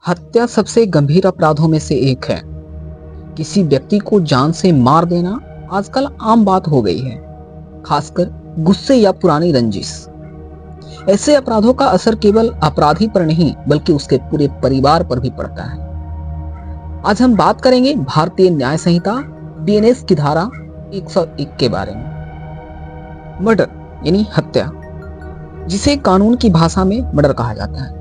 हत्या सबसे गंभीर अपराधों में से एक है। किसी व्यक्ति को जान से मार देना आजकल आम बात हो गई है, खासकर गुस्से या पुरानी रंजिश। ऐसे अपराधों का असर केवल अपराधी पर नहीं बल्कि उसके पूरे परिवार पर भी पड़ता है। आज हम बात करेंगे भारतीय न्याय संहिता बीएनएस की धारा 101 के बारे में। मर्डर यानी हत्या, जिसे कानून की भाषा में मर्डर कहा जाता है।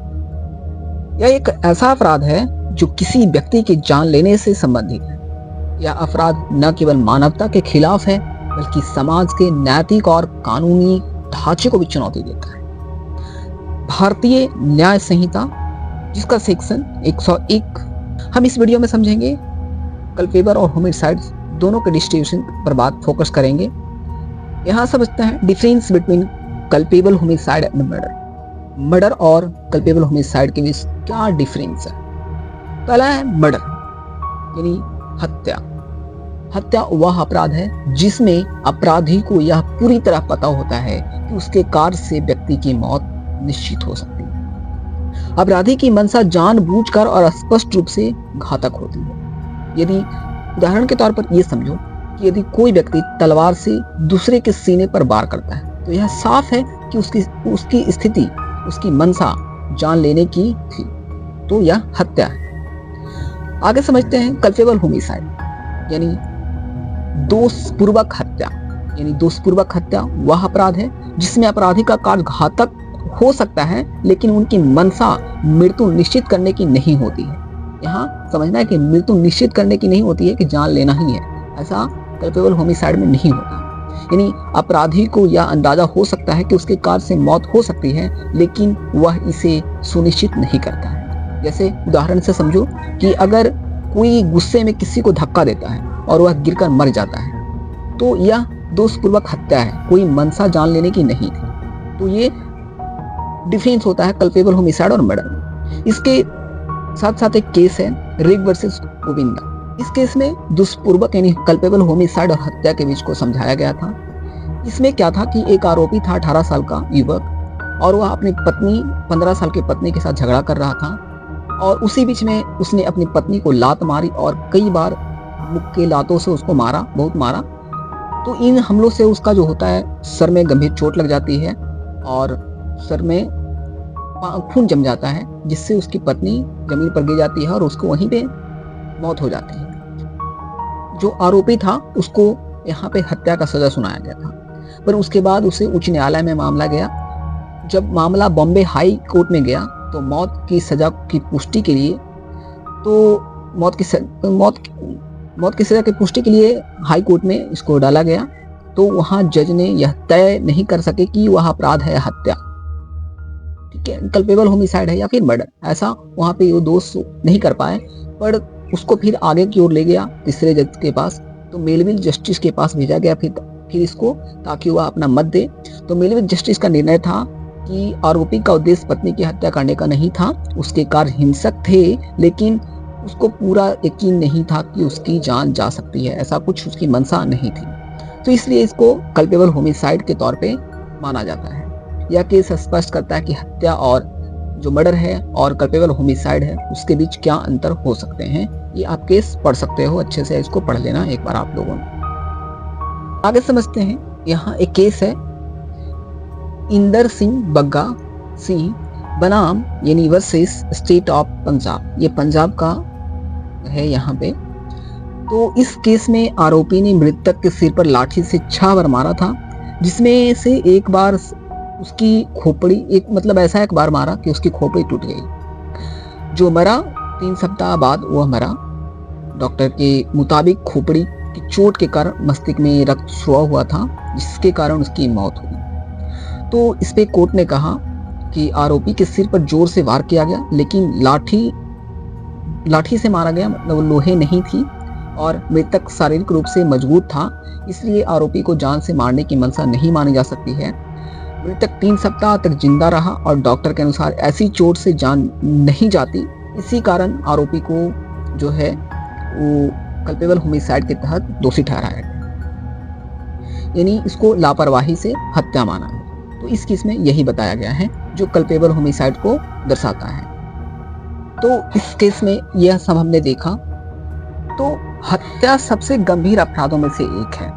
यह एक ऐसा अपराध है जो किसी व्यक्ति की जान लेने से संबंधित है। यह अपराध न केवल मानवता के खिलाफ है बल्कि समाज के नैतिक और कानूनी ढांचे को भी चुनौती देता है। भारतीय न्याय संहिता, जिसका सेक्शन 101, हम इस वीडियो में समझेंगे। कल्पेबल और होमिसाइड दोनों के डिस्ट्रीब्यूशन पर बात फोकस करेंगे। यहाँ समझते हैं difference between culpable, homicide and murder. Murder और कल्पेबल होमिसाइड के बीच क्या डिफरेंस है? पहला है मर्डर यानी हत्या। हत्या वह अपराध है जिसमें अपराधी को यह पूरी तरह पता होता है कि उसके कार्य से व्यक्ति की मौत निश्चित हो सकती है। अपराधी की मंशा जानबूझकर और स्पष्ट रूप से घातक होती है। यदि उदाहरण के तौर पर यह समझो कि यदि कोई व्यक्ति तलवार से दूसरे के सीने पर वार करता है तो यह साफ है कि उसकी स्थिति, उसकी मंशा जान लेने की थी, तो यह हत्या है। आगे समझते हैं कल्पेबल होमिसाइड यानी दोषपूर्वक हत्या। यानी दोषपूर्वक हत्या वह अपराध है जिसमें अपराधी का कार्य घातक हो सकता है लेकिन उनकी मंशा मृत्यु निश्चित करने की नहीं होती है। यहाँ समझना है कि मृत्यु निश्चित करने की नहीं होती है कि जान लेना ही है, ऐसा कल्पेबल होमिसाइड में नहीं होता। यानी अपराधी को यह अंदाजा हो सकता है कि उसके कार्य से मौत हो सकती है लेकिन वह इसे सुनिश्चित नहीं करता है। जैसे उदाहरण से समझो कि अगर कोई गुस्से में किसी को धक्का देता है और वह गिरकर मर जाता है तो यह दोषपूर्वक हत्या है, कोई मंशा जान लेने की नहीं थी। तो ये डिफरेंस होता है कल्पेबल होमिसाइड और मर्डर में। इसके साथ साथ एक केस है रिग वर्सेस गोविंदा। इस केस में दुष्पूर्वक यानी कल्पेबल होमिसाइड और हत्या के बीच को समझाया गया था। इसमें क्या था कि एक आरोपी था 18 साल का युवक और वह अपनी पत्नी 15 साल की पत्नी के साथ झगड़ा कर रहा था और उसी बीच में उसने अपनी पत्नी को लात मारी और कई बार मुक्के लातों से उसको मारा, बहुत मारा। तो इन हमलों से उसका जो होता है सर में गंभीर चोट लग जाती है और सर में खून जम जाता है, जिससे उसकी पत्नी जमीन पर गिर जाती है और उसको वहीं पे मौत हो जाती है। जो आरोपी था उसको यहाँ पे हत्या का सजा सुनाया गया था, पर उसके बाद उसे उच्च न्यायालय में मामला गया। जब मामला बॉम्बे हाई कोर्ट में गया तो मौत की सजा की पुष्टि के लिए मौत की सजा की पुष्टि के लिए हाई कोर्ट में इसको डाला गया। तो वहाँ जज ने यह तय नहीं कर सके कि वह अपराध है हत्या, ठीक है, कल्पेबल होमिसाइड है या फिर मर्डर, ऐसा वहाँ पे वो दोष नहीं कर पाए। पर उसको फिर आगे की ओर ले गया तीसरे जज के पास, तो मेलविल जस्टिस के पास भेजा गया फिर इसको, ताकि वह अपना मत दे। तो मेलविल जस्टिस का निर्णय था कि आरोपी का उद्देश्य पत्नी की हत्या करने का नहीं था, उसके कार्य हिंसक थे लेकिन उसको पूरा यकीन नहीं था कि उसकी जान जा सकती है, ऐसा कुछ उसकी मंशा नहीं थी। तो इसलिए इसको कल्पेबल होमिसाइड के तौर पे माना जाता है। यह केस स्पष्ट करता है कि हत्या और जो मर्डर है और कल्पेबल होमिसाइड है उसके बीच क्या अंतर हो सकते हैं। ये आप केस पढ़ सकते हो, अच्छे से इसको पढ़ लेना एक बार आप लोगों ने। आगे समझते हैं, यहाँ एक केस है इंदर सिंह बग्गा सिंह बनाम यानी वर्सेस स्टेट ऑफ पंजाब। ये पंजाब का है यहाँ पे। तो इस केस में आरोपी ने मृतक के सिर पर लाठी से 6 बार मारा था, जिसमें से एक बार उसकी खोपड़ी, ऐसा एक बार मारा कि उसकी खोपड़ी टूट गई। जो मरा 3 सप्ताह बाद वह मरा। डॉक्टर के मुताबिक खोपड़ी की चोट के कारण मस्तिष्क में रक्त स्राव हुआ था, जिसके कारण उसकी मौत हुई। तो इस पे कोर्ट ने कहा कि आरोपी के सिर पर जोर से वार किया गया लेकिन लाठी से मारा गया, मतलब लोहे नहीं थी और मृतक शारीरिक रूप से मजबूत था, इसलिए आरोपी को जान से मारने की मंशा नहीं मानी जा सकती है। मृतक 3 सप्ताह तक जिंदा रहा और डॉक्टर के अनुसार ऐसी चोट से जान नहीं जाती, इसी कारण आरोपी को जो है वो कल्पेबल होमिसाइड के तहत दोषी ठहराया गया, यानी इसको लापरवाही से हत्या माना गया। तो इस केस में यही बताया गया है जो कल्पेबल होमिसाइड को दर्शाता है। तो इस केस में यह सब हमने देखा। तो हत्या सबसे गंभीर अपराधों में से एक है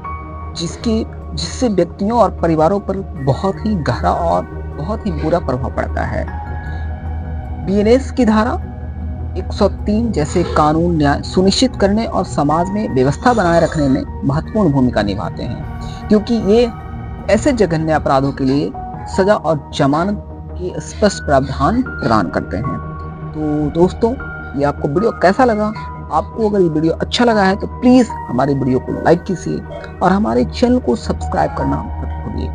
जिससे व्यक्तियों और परिवारों पर बहुत ही गहरा और बहुत ही बुरा प्रभाव पड़ता है। बीएनएस की धारा 103 जैसे कानून न्याय सुनिश्चित करने और समाज में व्यवस्था बनाए रखने में महत्वपूर्ण भूमिका निभाते हैं, क्योंकि ये ऐसे जघन्य अपराधों के लिए सजा और जमानत के स्पष्ट प्रावधान प्रदान करते हैं। तो दोस्तों, ये आपको वीडियो कैसा लगा? आपको अगर ये वीडियो अच्छा लगा है तो प्लीज़ हमारे वीडियो को लाइक कीजिए और हमारे चैनल को सब्सक्राइब करना मत भूलिए।